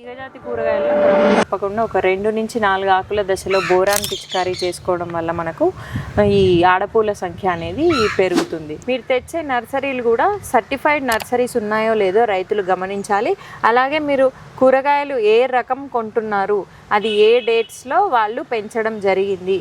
తీగజాతి కూరగాయలు మనం తప్పకుండా ఒక 2 నుంచి 4 ఆకుల దశలో బోరాన్ పిచికారీ చేసుకోవడం వల్ల మనకు ఈ ఆడపూల సంఖ్య అనేది పెరుగుతుంది. మీరు తెచ్చే నర్సరీలు కూడా సర్టిఫైడ్ నర్సరీస్ ఉన్నాయో లేదో రైతులు గమనించాలి. అలాగే మీరు కూరగాయలు ఏ రకం కొంటున్నారు, అది ఏ డేట్స్లో వాళ్ళు పెంచడం జరిగింది,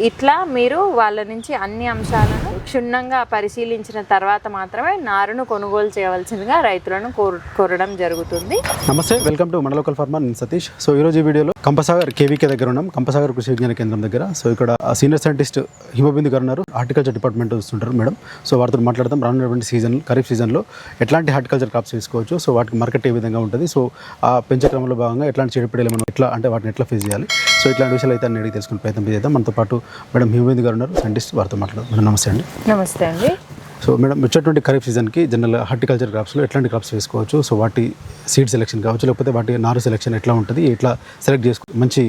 ఇట్లా మీరు వాళ్ళ నుంచి అన్ని అంశాలను క్షుణ్ణంగా పరిశీలించిన తర్వాత మాత్రమే నారును కొనుగోలు చేయవలసిందిగా రైతులను కోరడం జరుగుతుంది. నమస్తే, వెల్కమ్ టు మన లోకల్ ఫార్మర్, నేను సతీష్. సో ఈరోజు ఈ వీడియోలో కంపసాగర్ కేవీకే దగ్గర ఉన్నాం, కంపసాగర్ కృషి విజ్ఞాన కేంద్రం దగ్గర. సో ఇక్కడ సీనియర్ సైంటిస్ట్ హిమబిందు గారు ఉన్నారు, హార్టికల్చర్ డిపార్ట్మెంట్ వస్తుంటారు మేడం. సో వారితో మాట్లాడతాం రానున్నటువంటి సీజన్ ఖరీఫ్ సీజన్లో ఎట్లాంటి హార్టికల్చర్ క్రాప్స్ వేసుకోవచ్చు, సో వాటికి మార్కెట్ ఏ విధంగా ఉంటుంది, సో ఆ పెంచే క్రమంలో భాగంగా ఎట్లాంటి చెడుపీడలు మనం ఎట్లా అంటే వాటిని ఎట్లా ఫేస్ చేయాలి, సో ఇట్లాంటి విషయాలు అయితే అన్ని అడిగి తెలుసుకునే ప్రయత్నం చేద్దాం. మనతో పాటు మేడం హిమబిందు గారు ఉన్నారు, సైంటిస్ట్, వారితో మాట్లాడదాం. మేడం నమస్తే అండి. నమస్తే అండి. సో మేడం, వచ్చేటువంటి ఖరీఫ్ సీజన్కి జనరల్ హార్టికల్చర్ క్రాప్స్లో ఎట్లాంటి క్రాప్స్ వేసుకోవచ్చు, సో వాటి సీడ్ సెలెక్షన్ కావచ్చు, లేకపోతే వాటి నారు సెలెక్షన్ ఎట్లా ఉంటుంది, ఎట్లా సెలెక్ట్ చేసుకో మంచి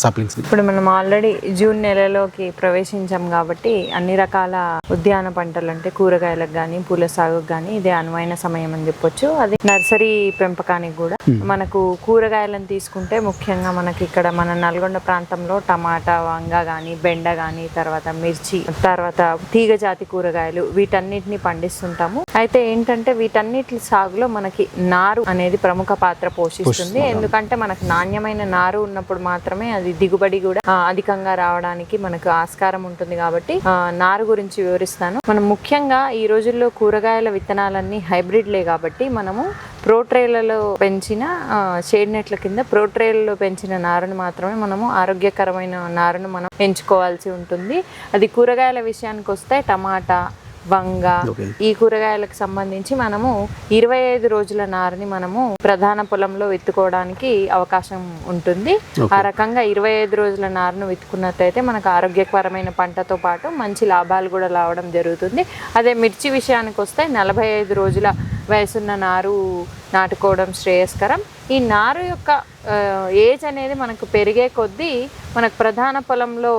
సాప్లింగ్స్? ఇప్పుడు మనం ఆల్రెడీ జూన్ నెలలోకి ప్రవేశించాం కాబట్టి అన్ని రకాల ఉద్యాన పంటలు అంటే కూరగాయలకు కానీ పూల సాగుకు కానీ ఇదే అనువైన సమయం అని చెప్పొచ్చు. అదే నర్సరీ పెంపకానికి కూడా మనకు కూరగాయలను తీసుకుంటే ముఖ్యంగా మనకి ఇక్కడ మన నల్గొండ ప్రాంతంలో టమాటా, వంగ కానీ, బెండ కానీ, తర్వాత మిర్చి, తర్వాత తీగ జాతి కూరగాయలు వీటన్నిటిని పండిస్తుంటాము. అయితే ఏంటంటే వీటన్నిటి సాగులో మనకి నారు అనేది ప్రముఖ పాత్ర పోషిస్తుంది. ఎందుకంటే మనకు నాణ్యమైన నారు ఉన్నప్పుడు మాత్రమే అది దిగుబడి కూడా అధికంగా రావడానికి మనకు ఆస్కారం ఉంటుంది. కాబట్టి నారు గురించి వివరిస్తాను. మనం ముఖ్యంగా ఈ రోజుల్లో కూరగాయల విత్తనాలన్నీ హైబ్రిడ్లే కాబట్టి మనము ప్రోట్రేలలో పెంచిన షేడ్ నెట్ల కింద ప్రోట్రేలలో పెంచిన నారును మాత్రమే మనము ఆరోగ్యకరమైన నారును మనం ఎంచుకోవాల్సి ఉంటుంది. అది కూరగాయల విషయానికి వస్తే టమాటా, వంగ ఈ కూరగాయలకు సంబంధించి మనము 25 రోజుల నారుని మనము ప్రధాన పొలంలో విత్తుకోవడానికి అవకాశం ఉంటుంది. ఆ రకంగా 25 రోజుల నారును విత్తుకున్నట్టయితే మనకు ఆరోగ్యకరమైన పంటతో పాటు మంచి లాభాలు కూడా రావడం జరుగుతుంది. అదే మిర్చి విషయానికి వస్తే 45 రోజుల వయసున్న నారు నాటుకోవడం శ్రేయస్కరం. ఈ నారు యొక్క ఏజ్ అనేది మనకు పెరిగే కొద్దీ మనకు ప్రధాన పొలంలో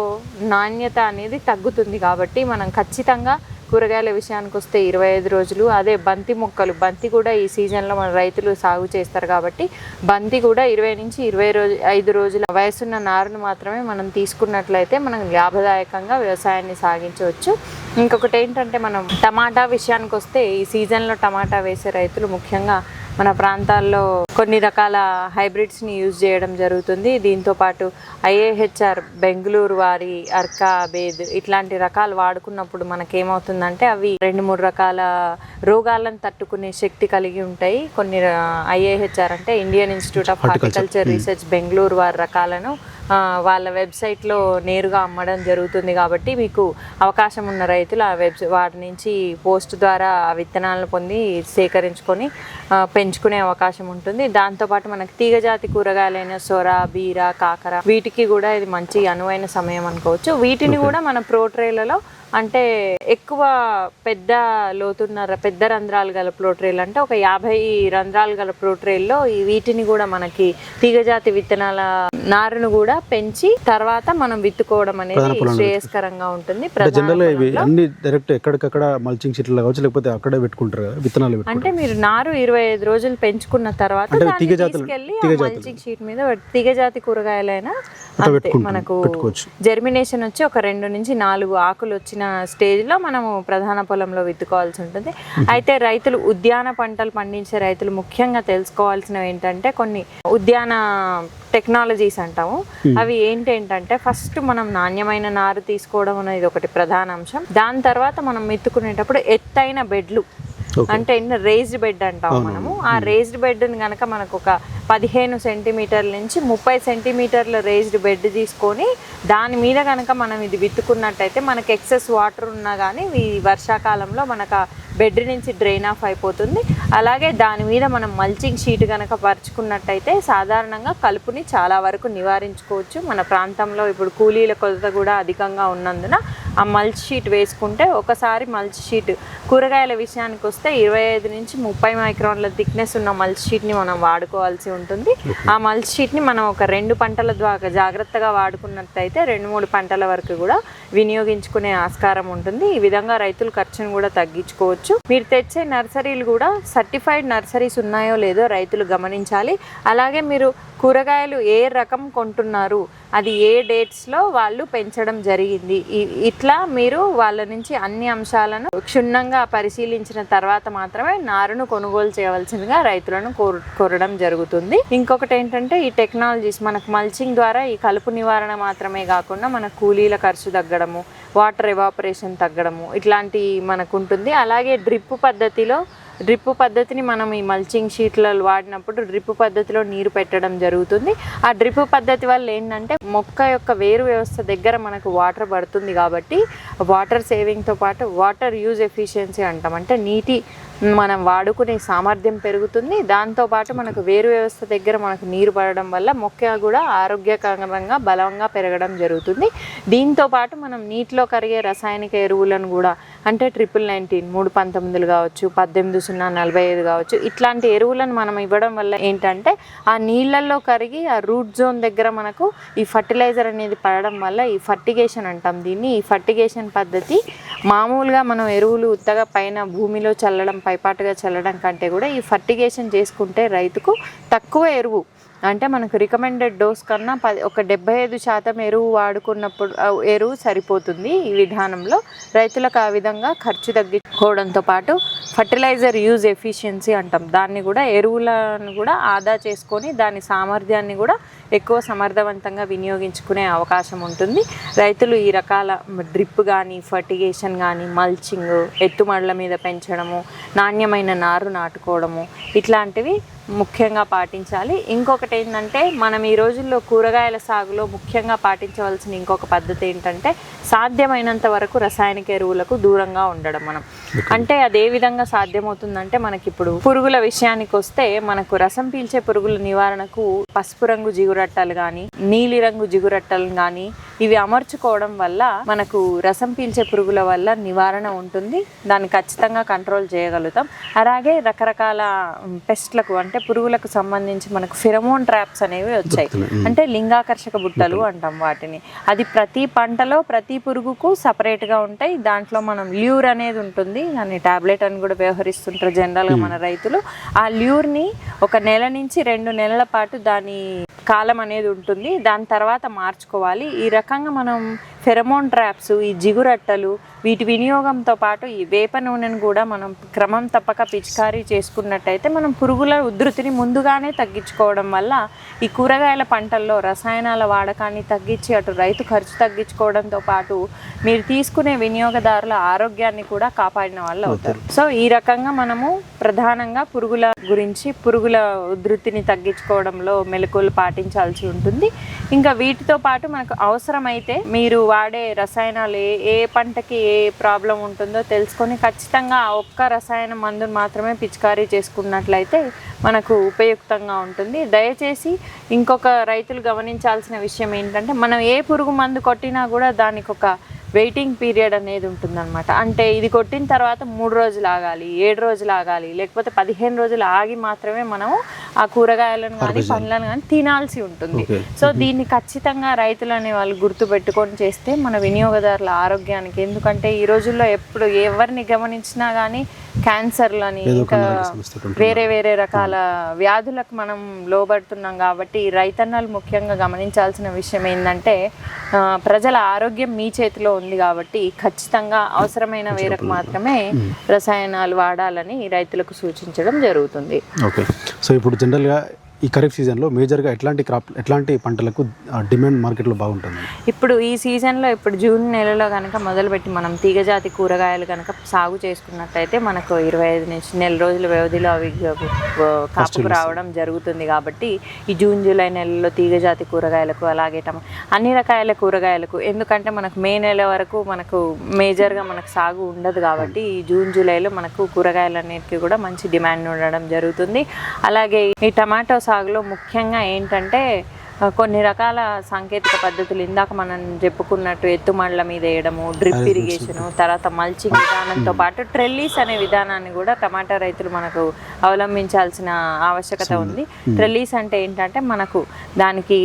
నాణ్యత అనేది తగ్గుతుంది. కాబట్టి మనం ఖచ్చితంగా కూరగాయల విషయానికి వస్తే 25 రోజులు. అదే బంతి మొక్కలు, బంతి కూడా ఈ సీజన్లో మన రైతులు సాగు చేస్తారు కాబట్టి బంతి కూడా 20 నుంచి 25 రోజుల వయసున్న నారును మాత్రమే మనం తీసుకున్నట్లయితే మనం లాభదాయకంగా వ్యవసాయాన్ని సాగించవచ్చు. ఇంకొకటి ఏంటంటే మనం టమాటా విషయానికి వస్తే ఈ సీజన్లో టమాటా వేసే రైతులు ముఖ్యంగా మన ప్రాంతాల్లో కొన్ని రకాల హైబ్రిడ్స్ని యూజ్ చేయడం జరుగుతుంది. దీంతోపాటు IAHR, బెంగళూరు వారి, అర్కా, బేద్ ఇట్లాంటి రకాలు వాడుకున్నప్పుడు మనకేమవుతుందంటే అవి 2-3 రకాల రోగాలను తట్టుకునే శక్తి కలిగి ఉంటాయి. కొన్ని IAHR అంటే Indian institute of horticulture research Bengaluru వారి రకాలను వాళ్ళ వెబ్సైట్లో నేరుగా అమ్మడం జరుగుతుంది. కాబట్టి మీకు అవకాశం ఉన్న రైతులు వాటి నుంచి పోస్ట్ ద్వారా విత్తనాలను పొంది సేకరించుకొని పెంచుకునే అవకాశం ఉంటుంది. దాంతోపాటు మనకి తీగజాతి కూరగాయలైన సొర, బీర, కాకర వీటికి కూడా ఇది మంచి అనువైన సమయం అనుకోవచ్చు. వీటిని కూడా మన ప్రోట్రేలలో అంటే ఎక్కువ పెద్ద లోతున్న పెద్ద రంధ్రాలు గల ప్రోట్రేలు అంటే ఒక 50 రంధ్రాలు గల ప్రోట్రేల్లో వీటిని కూడా మనకి తీగజాతి విత్తనాల నారును కూడా పెంచి తర్వాత మనం విత్తుకోవడం అనేది శ్రేయస్కరంగా ఉంటుంది. డైరెక్ట్ ఎక్కడికక్కడ మల్చింగ్ షీట్లు కావచ్చు, లేకపోతే అక్కడే పెట్టుకుంటారు కదా విత్తనాలు. అంటే మీరు నారు 25 రోజులు పెంచుకున్న తర్వాత తీసుకెళ్లి మల్చింగ్ షీట్ మీద తీగజాతి కూరగాయలైనా మనకు జర్మినేషన్ వచ్చి ఒక 2 నుంచి 4 ఆకులు వచ్చిన స్టేజ్లో మనము ప్రధాన పొలంలో విత్తుకోవాల్సి ఉంటుంది. అయితే రైతులు ఉద్యాన పంటలు పండించే రైతులు ముఖ్యంగా తెలుసుకోవాల్సినవి ఏంటంటే కొన్ని ఉద్యాన టెక్నాలజీస్ అంటాము. అవి ఏంటంటే ఫస్ట్ మనం నాణ్యమైన నారు తీసుకోవడం అనేది ఒకటి ప్రధాన అంశం. దాని తర్వాత మనం విత్తుకునేటప్పుడు ఎత్తైన బెడ్లు అంటే రేజ్డ్ బెడ్ అంటాము మనము. ఆ రేజ్డ్ బెడ్ని కనుక మనకు ఒక 15 సెంటీమీటర్ల నుంచి 30 సెంటీమీటర్ల రేజ్డ్ బెడ్ తీసుకొని దాని మీద కనుక మనం ఇది విత్తుకున్నట్టయితే మనకు ఎక్సెస్ వాటర్ ఉన్నా కానీ ఈ వర్షాకాలంలో మనకు బెడ్ నుంచి డ్రైన్ ఆఫ్ అయిపోతుంది. అలాగే దాని మీద మనం మల్చింగ్ షీట్ కనుక పరుచుకున్నట్టయితే సాధారణంగా కలుపుని చాలా వరకు నివారించుకోవచ్చు. మన ప్రాంతంలో ఇప్పుడు కూలీల కొరత కూడా అధికంగా ఉన్నందున ఆ మల్చ్ షీట్ వేసుకుంటే ఒకసారి మల్చ్ షీట్ కూరగాయల విషయానికి వస్తే 25 నుంచి 30 మైక్రాన్ల థిక్నెస్ ఉన్న మల్చ్ షీట్ని మనం వాడుకోవాల్సి ఉంటుంది. ఆ మల్చ్ షీట్ని మనం ఒక 2 పంటల ద్వారా జాగ్రత్తగా వాడుకున్నట్టయితే 2-3 పంటల వరకు కూడా వినియోగించుకునే ఆస్కారం ఉంటుంది. ఈ విధంగా రైతులు ఖర్చును కూడా తగ్గించుకోవచ్చు. మీరు తెచ్చే నర్సరీలు కూడా సర్టిఫైడ్ నర్సరీస్ ఉన్నాయో లేదో రైతులు గమనించాలి. అలాగే మీరు కూరగాయలు ఏ రకం కొంటున్నారు, అది ఏ డేట్స్లో వాళ్ళు పెంచడం జరిగింది, ఇట్లా మీరు వాళ్ళ నుంచి అన్ని అంశాలను క్షుణ్ణంగా పరిశీలించిన తర్వాత మాత్రమే నారును కొనుగోలు చేయవలసిందిగా రైతులను కోరడం జరుగుతుంది. ఇంకొకటి ఏంటంటే ఈ టెక్నాలజీస్ మనకు మల్చింగ్ ద్వారా ఈ కలుపు నివారణ మాత్రమే కాకుండా మన కూలీల ఖర్చు తగ్గడము, వాటర్ ఎవాపరేషన్ తగ్గడము ఇట్లాంటి మనకు ఉంటుంది. అలాగే డ్రిప్ పద్ధతిని మనం ఈ మల్చింగ్ షీట్లలో వాడినప్పుడు డ్రిప్ పద్ధతిలో నీరు పెట్టడం జరుగుతుంది. ఆ డ్రిప్ పద్ధతి వల్ల ఏంటంటే మొక్క యొక్క వేరు వ్యవస్థ దగ్గర మనకు వాటర్ పడుతుంది కాబట్టి వాటర్ సేవింగ్తో పాటు వాటర్ యూజ్ ఎఫిషియన్సీ అంటాం, అంటే నీటి మనం వాడుకునే సామర్థ్యం పెరుగుతుంది. దాంతోపాటు మనకు వేరు వ్యవస్థ దగ్గర మనకు నీరు పడడం వల్ల మొక్క కూడా ఆరోగ్యకరంగా బలంగా పెరగడం జరుగుతుంది. దీంతోపాటు మనం నీటిలో కరిగే రసాయనిక ఎరువులను కూడా అంటే 1919, 319 కావచ్చు, 18-0-45 కావచ్చు, ఇట్లాంటి ఎరువులను మనం ఇవ్వడం వల్ల ఏంటంటే ఆ నీళ్ళల్లో కరిగి ఆ రూట్ జోన్ దగ్గర మనకు ఈ ఫర్టిలైజర్ అనేది పడడం వల్ల ఈ ఫర్టిగేషన్ అంటాం దీన్ని. ఈ ఫర్టిగేషన్ పద్ధతి మామూలుగా మనం ఎరువులు ఉత్తగా పైన భూమిలో చల్లడం, పైపాటుగా చల్లడం కంటే కూడా ఈ ఫర్టిగేషన్ చేసుకుంటే రైతుకు తక్కువ ఎరువు అంటే మనకు రికమెండెడ్ డోస్ కన్నా 75% ఎరువు వాడుకున్నప్పుడు ఎరువు సరిపోతుంది. ఈ విధానంలో రైతులకు ఆ విధంగా ఖర్చు తగ్గించుకోవడంతో పాటు ఫర్టిలైజర్ యూజ్ ఎఫిషియన్సీ అంటాం దాన్ని కూడా, ఎరువులను కూడా ఆదా చేసుకొని దాని సామర్థ్యాన్ని కూడా ఎక్కువ సమర్థవంతంగా వినియోగించుకునే అవకాశం ఉంటుంది. రైతులు ఈ రకాల డ్రిప్ కానీ, ఫర్టిగేషన్ కానీ, మల్చింగ్, ఎత్తుమడుల మీద పెంచడము, నాణ్యమైన నారు నాటుకోవడము ఇట్లాంటివి ముఖ్యంగా పాటించాలి. ఇంకొకటి ఏంటంటే మనం ఈ రోజుల్లో కూరగాయల సాగులో ముఖ్యంగా పాటించవలసిన ఇంకొక పద్ధతి ఏంటంటే సాధ్యమైనంత వరకు రసాయనిక ఎరువులకు దూరంగా ఉండడం. మనం అంటే అదే విధంగా సాధ్యమవుతుందంటే మనకి ఇప్పుడు పురుగుల విషయానికి వస్తే మనకు రసం పీల్చే పురుగుల నివారణకు పసుపు రంగు జిగురట్టలు కానీ, నీలి రంగు జిగురట్టలు కానీ ఇవి అమర్చుకోవడం వల్ల మనకు రసం పీల్చే పురుగుల వల్ల నివారణ ఉంటుంది. దాన్ని ఖచ్చితంగా కంట్రోల్ చేయగలుగుతాం. అలాగే రకరకాల పెస్ట్లకు అంటే పురుగులకు సంబంధించి మనకు ఫిరమోన్ ట్రాప్స్ అనేవి వచ్చాయి, అంటే లింగాకర్షక బుట్టలు అంటాం వాటిని. అది ప్రతి పంటలో ప్రతి పురుగుకు సపరేట్గా ఉంటాయి. దాంట్లో మనం ల్యూర్ అనేది ఉంటుంది, దాన్ని టాబ్లెట్ అని కూడా వ్యవహరిస్తుంటారు జనరల్గా మన రైతులు. ఆ ల్యూర్ని 1 నెల నుంచి 2 నెలల పాటు దాని కాలం అనేది ఉంటుంది, దాని తర్వాత మార్చుకోవాలి. ఈ రకంగా మనం ఫెరమోన్ ట్రాప్స్, ఈ జిగురట్టలు వీటి వినియోగంతో పాటు ఈ వేప నూనెను కూడా మనం క్రమం తప్పక పిచికారీ చేసుకున్నట్టయితే మనం పురుగుల ఉధృతిని ముందుగానే తగ్గించుకోవడం వల్ల ఈ కూరగాయల పంటల్లో రసాయనాల వాడకాన్ని తగ్గించి అటు రైతు ఖర్చు తగ్గించుకోవడంతో పాటు మీరు తీసుకునే వినియోగదారుల ఆరోగ్యాన్ని కూడా కాపాడిన వాళ్ళు అవుతారు. సో ఈ రకంగా మనము ప్రధానంగా పురుగుల గురించి, పురుగుల ఉధృతిని తగ్గించుకోవడంలో మెలకువలు పాటించాల్సి ఉంటుంది. ఇంకా వీటితో పాటు మనకు అవసరమైతే మీరు వాడే రసాయనాలు ఏ పంటకి ఏ ప్రాబ్లం ఉంటుందో తెలుసుకొని ఖచ్చితంగా ఆ ఒక్క రసాయన మందును మాత్రమే పిచికారీ చేసుకున్నట్లయితే మనకు ఉపయుక్తంగా ఉంటుంది. దయచేసి ఇంకొక రైతులు గమనించాల్సిన విషయం ఏంటంటే మనం ఏ పురుగు మందు కొట్టినా కూడా దానికి ఒక వెయిటింగ్ పీరియడ్ అనేది ఉంటుందన్నమాట. అంటే ఇది కొట్టిన తర్వాత 3 రోజులు ఆగాలి, 7 రోజులు ఆగాలి, లేకపోతే 15 రోజులు ఆగి మాత్రమే మనము ఆ కూరగాయలను కానీ పండ్లను కానీ తినాల్సి ఉంటుంది. సో దీన్ని ఖచ్చితంగా రైతులు అనే వాళ్ళు గుర్తుపెట్టుకొని చేస్తే మన వినియోగదారుల ఆరోగ్యానికి, ఎందుకంటే ఈ రోజుల్లో ఎప్పుడు ఎవరిని గమనించినా కానీ క్యాన్సర్లని ఇంకా వేరే వేరే రకాల వ్యాధులకు మనం లోబడుతున్నాం. కాబట్టి రైతన్నలు ముఖ్యంగా గమనించాల్సిన విషయం ఏంటంటే ప్రజల ఆరోగ్యం మీ చేతిలో ఉంది కాబట్టి ఖచ్చితంగా అవసరమైన మేరకు మాత్రమే రసాయనాలు వాడాలని రైతులకు సూచించడం జరుగుతుంది. ఓకే, సో ఇప్పుడు జనరల్గా ఈ ఖరీఫ్ సీజన్లో మేజర్గా ఎట్లాంటి పంటలకు డిమాండ్ మార్కెట్లో బాగుంటుంది? ఇప్పుడు ఈ సీజన్లో ఇప్పుడు జూన్ నెలలో కనుక మొదలుపెట్టి మనం తీగజాతి కూరగాయలు కనుక సాగు చేసుకున్నట్టయితే మనకు 25 నుంచి నెల రోజుల వ్యవధిలో అవి కాపుకు రావడం జరుగుతుంది. కాబట్టి ఈ జూన్ జూలై నెలలో తీగజాతి కూరగాయలకు, అలాగే అన్ని రకాల కూరగాయలకు, ఎందుకంటే మనకు మే నెల వరకు మనకు మేజర్గా మనకు సాగు ఉండదు కాబట్టి ఈ జూన్ జూలైలో మనకు కూరగాయలన్నిటికీ కూడా మంచి డిమాండ్ ఉండడం జరుగుతుంది. అలాగే ఈ టమాటో సాగులో ముఖ్యంగా ఏంటంటే కొన్ని రకాల సాంకేతిక పద్ధతులు ఇందాక మనం చెప్పుకున్నట్టు ఎత్తుమళ్ళ మీద వేయడము, డ్రిప్ ఇరిగేషను, తర్వాత మల్చింగ్ విధానంతో పాటు ట్రెల్లీస్ అనే విధానాన్ని కూడా టమాటా రైతులు మనకు అవలంబించాల్సిన ఆవశ్యకత ఉంది. ట్రెల్లీస్ అంటే ఏంటంటే మనకు దానికి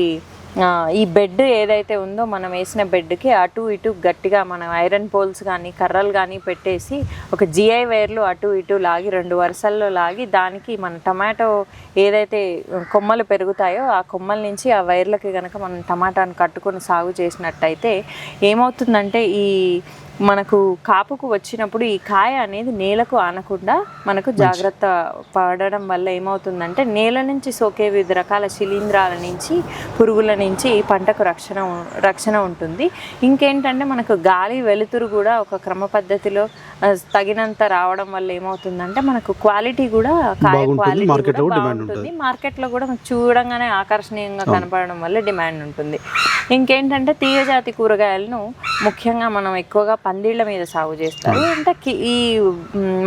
ఈ బెడ్ ఏదైతే ఉందో మనం వేసిన బెడ్కి అటు ఇటు గట్టిగా మనం ఐరన్ పోల్స్ కానీ కర్రలు కానీ పెట్టేసి ఒక జిఐ వైర్లు అటు ఇటు లాగి 2 వరుసల్లో లాగి దానికి మన టమాటో ఏదైతే కొమ్మలు పెరుగుతాయో ఆ కొమ్మల నుంచి ఆ వైర్లకి కనుక మనం టమాటాను కట్టుకొని సాగు చేసినట్టయితే ఏమవుతుందంటే ఈ మనకు కాపుకు వచ్చినప్పుడు ఈ కాయ అనేది నేలకు ఆనకుండా మనకు జాగ్రత్త పడడం వల్ల ఏమవుతుందంటే నేల నుంచి సోకే వివిధ రకాల శిలీంధ్రాల నుంచి పురుగుల నుంచి పంటకు రక్షణ ఉంటుంది. ఇంకేంటంటే మనకు గాలి వెలుతురు కూడా ఒక క్రమ పద్ధతిలో తగినంత రావడం వల్ల ఏమవుతుందంటే మనకు క్వాలిటీ కూడా కాయ క్వాలిటీ కూడా బాగుంటుంది. మార్కెట్లో కూడా మనకు చూడంగానే ఆకర్షణీయంగా కనపడడం వల్ల డిమాండ్ ఉంటుంది. ఇంకేంటంటే తీగజాతి కూరగాయలను ముఖ్యంగా మనం ఎక్కువగా పందిళ్ళ మీద సాగు చేస్తారు. అంటే ఈ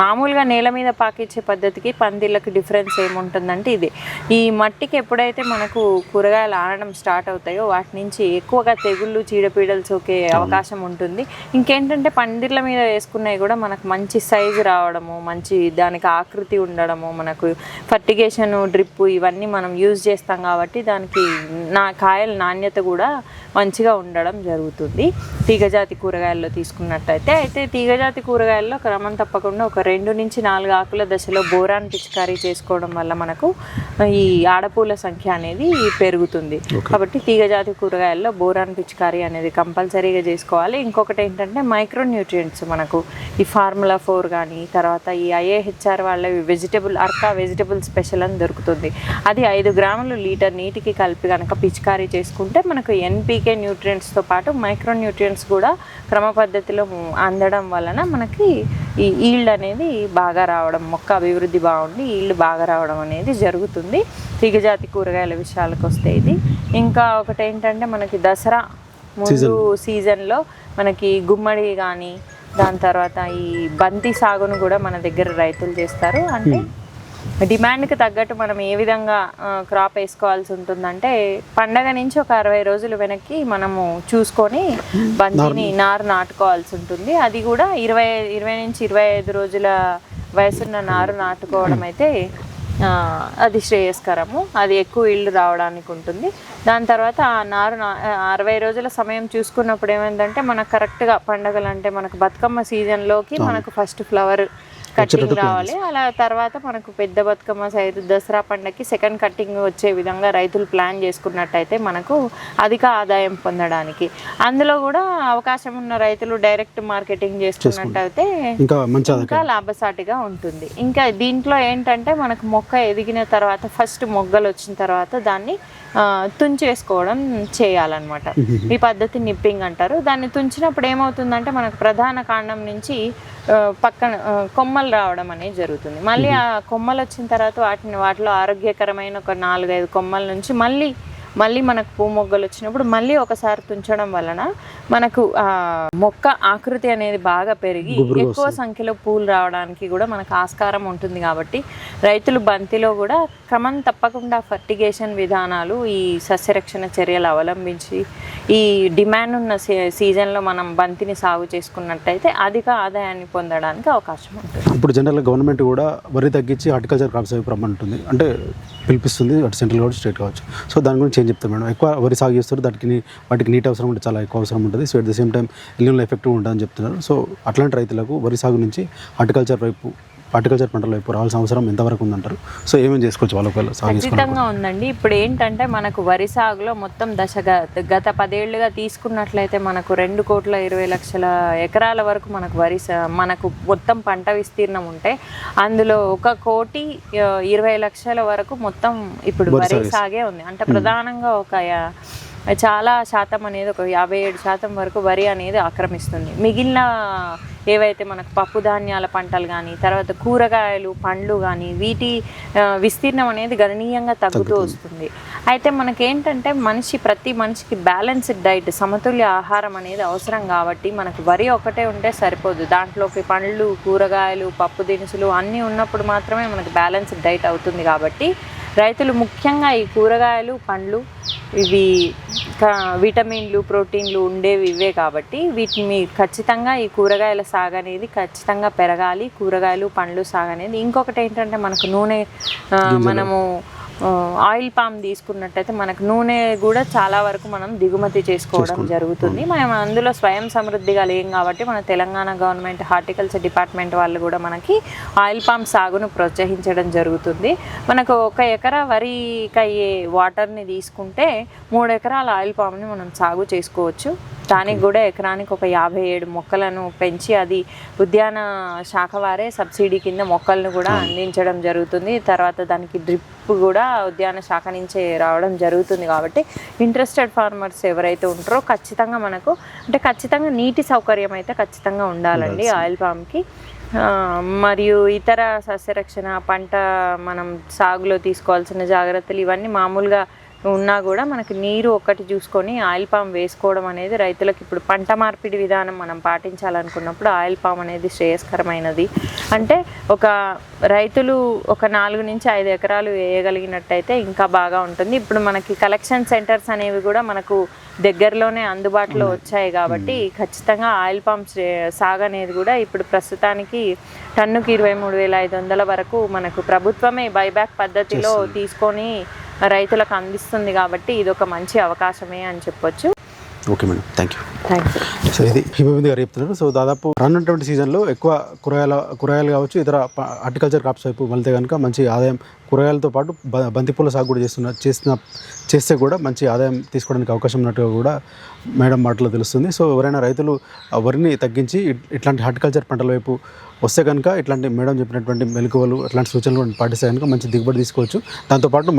మామూలుగా నేల మీద పాకిచ్చే పద్ధతికి పందిళ్ళకి డిఫరెన్స్ ఏముంటుందంటే ఇది ఈ మట్టికి ఎప్పుడైతే మనకు కూరగాయలు ఆనడం స్టార్ట్ అవుతాయో వాటి నుంచి ఎక్కువగా తెగుళ్ళు చీడపీడలు సోకే అవకాశం ఉంటుంది. ఇంకేంటంటే పందిళ్ళ మీద వేసుకున్నవి కూడా మనకు మంచి సైజు రావడము, మంచి దానికి ఆకృతి ఉండడము, మనకు ఫర్టిగేషన్ డ్రిప్ ఇవన్నీ మనం యూజ్ చేస్తాం కాబట్టి దానికి కాయల నాణ్యత కూడా మంచిగా ఉండడం జరుగుతుంది. తీగజాతి కూరగాయల్లో తీసుకున్నట్టయితే తీగజాతి కూరగాయల్లో క్రమం తప్పకుండా ఒక 2 నుంచి 4 ఆకుల దశలో బోరాన్ పిచికారీ చేసుకోవడం వల్ల మనకు ఈ ఆడపూల సంఖ్య అనేది పెరుగుతుంది. కాబట్టి తీగజాతి కూరగాయల్లో బోరాన్ పిచికారీ అనేది కంపల్సరీగా చేసుకోవాలి. ఇంకొకటి ఏంటంటే మైక్రో న్యూట్రియంట్స్ మనకు ఈ ఫార్ములా 4 కానీ తర్వాత ఈ IAHR వాళ్ళవి వెజిటబుల్ స్పెషల్ అని దొరుకుతుంది. అది 5 గ్రాములు లీటర్ నీటికి కలిపి కనుక పిచికారీ చేసుకుంటే మనకు NPK న్యూట్రియంట్స్తో పాటు మైక్రో న్యూట్రియంట్స్ కూడా క్రమ పద్ధతిలో అందడం వలన మనకి ఈ ఈల్డ్ అనేది బాగా రావడం, మొక్క అభివృద్ధి బాగుండి ఈల్డ్ బాగా రావడం అనేది జరుగుతుంది. తీగజాతి కూరగాయల విషయాలకు వస్తే ఇది. ఇంకా ఒకటి ఏంటంటే మనకి దసరా ముందు సీజన్లో మనకి గుమ్మడి కానీ దాని తర్వాత ఈ బంతి సాగును కూడా మన దగ్గర రైతులు చేస్తారు. అంటే డిమాండ్కి తగ్గట్టు మనం ఏ విధంగా క్రాప్ వేసుకోవాల్సి ఉంటుందంటే పండగ నుంచి ఒక 60 రోజులు వెనక్కి మనము చూసుకొని బంతిని నాటుకోవాల్సి ఉంటుంది. అది కూడా 20 నుంచి 25 రోజుల వయసున్న నారు నాటుకోవడం అయితే అది శ్రేయస్కరము. అది ఎక్కువ ఇల్లు రావడానికి ఉంటుంది. దాని తర్వాత ఆ నారు 60 రోజుల సమయం చూసుకున్నప్పుడు ఏమైందంటే మనకు కరెక్ట్గా పండగలు అంటే మనకు బతుకమ్మ సీజన్లోకి మనకు ఫస్ట్ ఫ్లవర్ కట్టింగ్ రావాలి. అలా తర్వాత మనకు పెద్ద బతుకమ్మ సైజు దసరా పండగకి సెకండ్ కట్టింగ్ వచ్చే విధంగా రైతులు ప్లాన్ చేసుకున్నట్టయితే మనకు అధిక ఆదాయం పొందడానికి అందులో కూడా అవకాశం ఉన్న రైతులు డైరెక్ట్ మార్కెటింగ్ చేసుకున్నట్టయితే ఇంకా లాభసాటిగా ఉంటుంది. ఇంకా దీంట్లో ఏంటంటే మనకు మొక్క ఎదిగిన తర్వాత ఫస్ట్ మొగ్గలు వచ్చిన తర్వాత దాన్ని తుంచేసుకోవడం చేయాలన్నమాట. ఈ పద్ధతి నిప్పింగ్ అంటారు. దాన్ని తుంచినప్పుడు ఏమవుతుందంటే మనకు ప్రధాన కాండం నుంచి పక్కన కొమ్మలు రావడం అనేది జరుగుతుంది. మళ్ళీ ఆ కొమ్మలు వచ్చిన తర్వాత వాటిలో ఆరోగ్యకరమైన ఒక 4-5 కొమ్మల నుంచి మళ్ళీ మనకు పువ్వు మొగ్గలు వచ్చినప్పుడు మళ్ళీ ఒకసారి తుంచడం వలన మనకు మొక్క ఆకృతి అనేది బాగా పెరిగి ఎక్కువ సంఖ్యలో పూలు రావడానికి కూడా మనకు ఆస్కారం ఉంటుంది. కాబట్టి రైతులు బంతిలో కూడా క్రమం తప్పకుండా ఫర్టిగేషన్ విధానాలు ఈ సస్యరక్షణ చర్యలు అవలంబించి ఈ డిమాండ్ ఉన్న సీజన్లో మనం బంతిని సాగు చేసుకున్నట్టయితే అధిక ఆదాయాన్ని పొందడానికి అవకాశం ఉంటుంది. ఇప్పుడు జనరల్గా గవర్నమెంట్ కూడా వరి తగ్గించి హార్టికల్చర్ క్రాప్స్ రమ్మంటుంది, అంటే పిలిపిస్తుంది, అటు సెంట్రల్ కావచ్చు స్టేట్ కావచ్చు. సో దాని గురించి ఏం చెప్తారు మేడం? ఎక్కువ వరి సాగు చేస్తారు, వాటికి నీటి అవసరం ఉంటే చాలా ఎక్కువ అవసరం ఉంటుంది. So at the same time El Niño effective ఉంటుందని చెప్తున్నారు. సో అట్లాంటి రైతులకు వరి సాగు నుంచి హార్టికల్చర్ పంటల వైపు రావాల్సిన అవసరం ఎంతవరకు ఉందంటారు? సో ఏమేమి చేసుకోవచ్చు వాళ్ళు? ఖచ్చితంగా ఉందండి. ఇప్పుడు ఏంటంటే మనకు వరి సాగులో మొత్తం గత 10 ఏళ్ళుగా తీసుకున్నట్లయితే మనకు 2,20,00,000 ఎకరాల వరకు మనకు మొత్తం పంట విస్తీర్ణం ఉంటే అందులో 1,20,00,000 వరకు మొత్తం ఇప్పుడు వరి సాగే ఉంది. అంటే ప్రధానంగా చాలా శాతం అనేది ఒక 57% వరకు వరి అనేది ఆక్రమిస్తుంది. మిగిలిన ఏవైతే మనకు పప్పు ధాన్యాల పంటలు కానీ తర్వాత కూరగాయలు పండ్లు కానీ వీటి విస్తీర్ణం అనేది గణనీయంగా తగ్గుతూ వస్తుంది. అయితే మనకేంటంటే ప్రతి మనిషికి బ్యాలెన్స్డ్ డైట్ సమతుల్య ఆహారం అనేది అవసరం. కాబట్టి మనకు వరి ఒకటే ఉంటే సరిపోదు, దాంట్లోకి పండ్లు కూరగాయలు పప్పు దినుసులు అన్నీ ఉన్నప్పుడు మాత్రమే మనకు బ్యాలెన్స్డ్ డైట్ అవుతుంది. కాబట్టి రైతులు ముఖ్యంగా ఈ కూరగాయలు పండ్లు ఇవి విటమిన్లు ప్రోటీన్లు ఉండేవి ఇవే కాబట్టి వీటిని ఖచ్చితంగా ఈ కూరగాయల సాగు అనేది ఖచ్చితంగా పెరగాలి. కూరగాయలు పండ్లు సాగు అనేది. ఇంకొకటి ఏంటంటే మనకు నూనె మనము ఆయిల్ పామ్ తీసుకున్నట్టయితే మనకు నూనె కూడా చాలా వరకు మనం దిగుమతి చేసుకోవడం జరుగుతుంది. మనం అందులో స్వయం సమృద్ధిగా లేం కాబట్టి మన తెలంగాణ గవర్నమెంట్ హార్టికల్చర్ డిపార్ట్మెంట్ వాళ్ళు కూడా మనకి ఆయిల్ పామ్ సాగును ప్రోత్సహించడం జరుగుతుంది. మనకు 1 ఎకరా వరికి అయ్యే వాటర్ని తీసుకుంటే 3 ఎకరాల ఆయిల్ పామ్ని మనం సాగు చేసుకోవచ్చు. దానికి కూడా ఎకరానికి ఒక 57 మొక్కలను పెంచి అది ఉద్యాన శాఖ వారే సబ్సిడీ కింద మొక్కలను కూడా అందించడం జరుగుతుంది. తర్వాత దానికి డ్రిప్ కూడా ఉద్యాన శాఖ నుంచే రావడం జరుగుతుంది. కాబట్టి ఇంట్రెస్టెడ్ ఫార్మర్స్ ఎవరైతే ఉంటారో ఖచ్చితంగా మనకు అంటే ఖచ్చితంగా నీటి సౌకర్యం అయితే ఖచ్చితంగా ఉండాలండి ఆయిల్ పామ్కి. మరియు ఇతర సస్యరక్షణ పంట మనం సాగులో తీసుకోవాల్సిన జాగ్రత్తలు ఇవన్నీ మామూలుగా ఉన్నా కూడా మనకి నీరు ఒక్కటి చూసుకొని ఆయిల్ పామ్ వేసుకోవడం అనేది రైతులకు ఇప్పుడు పంట మార్పిడి విధానం మనం పాటించాలనుకున్నప్పుడు ఆయిల్ పామ్ అనేది శ్రేయస్కరమైనది. అంటే ఒక రైతులు ఒక 4 నుంచి 5 ఎకరాలు వేయగలిగినట్టయితే ఇంకా బాగా ఉంటుంది. ఇప్పుడు మనకి కలెక్షన్ సెంటర్స్ అనేవి కూడా మనకు దగ్గరలోనే అందుబాటులో వచ్చాయి కాబట్టి ఖచ్చితంగా ఆయిల్ పామ్ సాగు అనేది కూడా ఇప్పుడు ప్రస్తుతానికి టన్నుకి 23,500 వరకు మనకు ప్రభుత్వమే బైబ్యాక్ పద్ధతిలో తీసుకొని రైతులకు అందిస్తుంది. కాబట్టి ఇది ఒక మంచి అవకాశమే అని చెప్పొచ్చు. Okay madam, thank you. Thanks. So ఇది హిమబిందు గారు చెప్తున్నారు. సో దాదాపు రానున్నటువంటి సీజన్లో ఎక్కువ కూరగాయలు కావచ్చు ఇతర హార్టికల్చర్ క్రాప్స్ వైపు వెళ్తే కనుక మంచి ఆదాయం కూరగాయలతో పాటు బంతిపూల సాగు కూడా చేస్తే కూడా మంచి ఆదాయం తీసుకోవడానికి అవకాశం ఉన్నట్టుగా కూడా మేడం మాటలో తెలుస్తుంది. సో ఎవరైనా రైతులు వరిని తగ్గించి ఇట్లాంటి హార్టికల్చర్ పంటల వైపు వస్తే కనుక ఇట్లాంటి మేడం చెప్పినటువంటి మెలకువలు అట్లాంటి సూచనలు పాటిస్తే కనుక మంచి దిగుబడి తీసుకోవచ్చు. దాంతోపాటు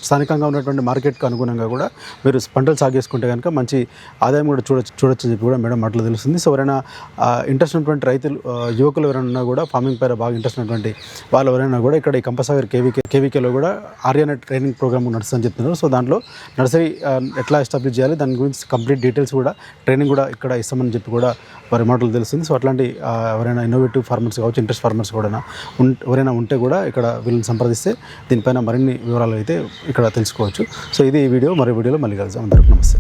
స్థానికంగా ఉన్నటువంటి మార్కెట్కి అనుగుణంగా కూడా మీరు పంటలు సాగు చేసుకుంటే కనుక మంచి ఆదాయం కూడా చూడొచ్చు అని చెప్పి కూడా మేడం మాటలో తెలుస్తుంది. సో ఎవరైనా ఇంట్రెస్ట్ ఉన్నటువంటి రైతులు యువకులు ఎవరైనా ఉన్నా కూడా ఫార్మింగ్ పైన బాగా ఇంట్రెస్ట్ ఉన్నటువంటి వాళ్ళు ఎవరైనా కూడా ఇక్కడ ఈ కంపసాగర్ కేవీకేలో కూడా ఆర్యానెట్ ట్రైనింగ్ ప్రోగ్రామ్ నడుస్తుందని చెప్తున్నారు. సో దాంట్లో నర్సరీ ఎట్లా ఎస్టాబ్లిష్ చేయాలి దాని గురించి కంప్లీట్ డీటెయిల్స్ కూడా ట్రైనింగ్ కూడా ఇక్కడ ఇస్తామని చెప్పి కూడా వారి మాటలు తెలుస్తుంది. సో అట్లాంటి ఎవరైనా ఇన్నోవేటివ్ ఫార్మర్స్ కావచ్చు ఇంట్రెస్ట్ ఫార్మర్స్ కూడా ఎవరైనా ఉంటే కూడా ఇక్కడ వీళ్ళని సంప్రదిస్తే దీనిపైన మరిన్ని వివరాలు అయితే ఇక్కడ తెలుసుకోవచ్చు. సో ఇది ఈ వీడియో, మరో వీడియోలో మళ్ళీ కలుద్దాం. అందరికీ నమస్తే.